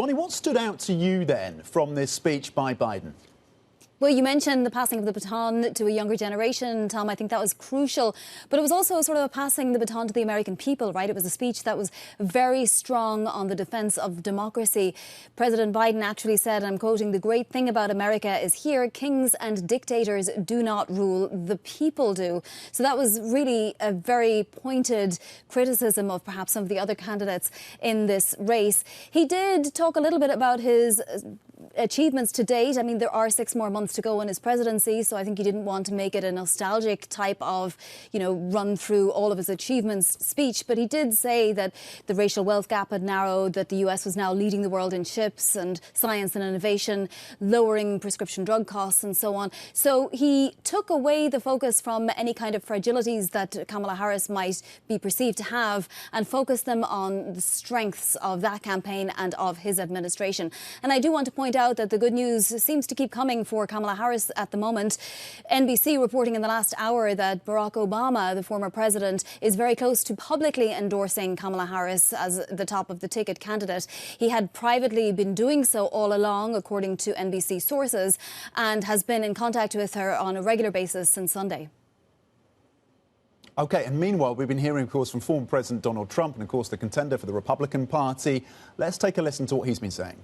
Vonnie, what stood out to you then from this speech by Biden? Well, you mentioned the passing of the baton to a younger generation, Tom. I think that was crucial. But it was also sort of a passing the baton to the American people, right? It was a speech that was very strong on the defense of democracy. President Biden actually said, I'm quoting, "The great thing about America is here, kings and dictators do not rule, the people do." So that was really a very pointed criticism of perhaps some of the other candidates in this race. He did talk a little bit about his achievements to date. I mean, there are 6 more months to go in his presidency, so I think he didn't want to make it a nostalgic type of, run through all of his achievements speech. But he did say that the racial wealth gap had narrowed, that the US was now leading the world in chips and science and innovation, lowering prescription drug costs and so on. So he took away the focus from any kind of fragilities that Kamala Harris might be perceived to have and focused them on the strengths of that campaign and of his administration. And I do want to point out that the good news seems to keep coming for Kamala Harris at the moment. NBC reporting in the last hour that Barack Obama, the former president, is very close to publicly endorsing Kamala Harris as the top of the ticket candidate. He had privately been doing so all along, according to NBC sources, and has been in contact with her on a regular basis since Sunday. OK, and meanwhile, we've been hearing, of course, from former President Donald Trump and, of course, the contender for the Republican Party. Let's take a listen to what he's been saying.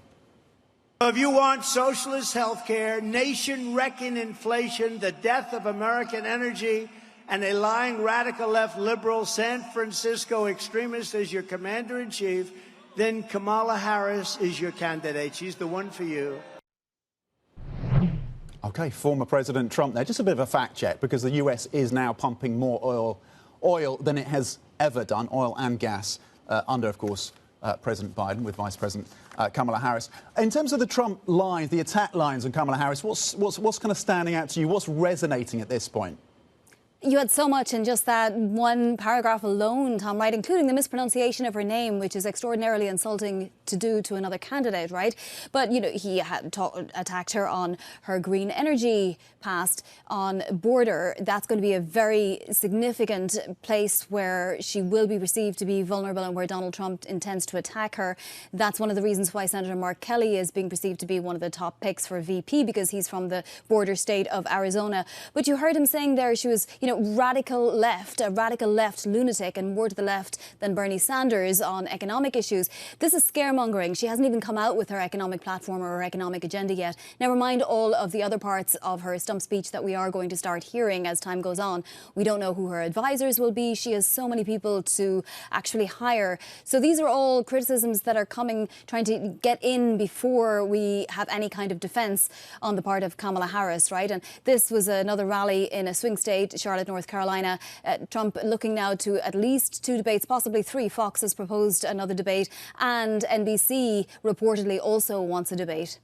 If you want socialist health care, nation-wrecking inflation, the death of American energy, and a lying radical left liberal San Francisco extremist as your commander-in-chief, then Kamala Harris is your candidate. She's the one for you. OK, former President Trump there. Just a bit of a fact check, because the US is now pumping more oil than it has ever done, oil and gas, under, of course, President Biden with Vice President Kamala Harris. In terms of the Trump lines, the attack lines on Kamala Harris, what's kind of standing out to you? What's resonating at this point? You had so much in just that one paragraph alone, Tom, right? Including the mispronunciation of her name, which is extraordinarily insulting to do to another candidate, right? But, he had attacked her on her green energy past, on border. That's going to be a very significant place where she will be perceived to be vulnerable and where Donald Trump intends to attack her. That's one of the reasons why Senator Mark Kelly is being perceived to be one of the top picks for VP, because he's from the border state of Arizona. But you heard him saying there she was, radical left, a radical left lunatic, and more to the left than Bernie Sanders on economic issues. This is scaremongering. She hasn't even come out with her economic platform or her economic agenda yet. Never mind all of the other parts of her stump speech that we are going to start hearing as time goes on. We don't know who her advisors will be. She has so many people to actually hire. So these are all criticisms that are coming, trying to get in before we have any kind of defense on the part of Kamala Harris, right? And this was another rally in a swing state, Charlotte, North Carolina. Trump looking now to at least 2 debates, possibly 3. Fox has proposed another debate, and NBC reportedly also wants a debate.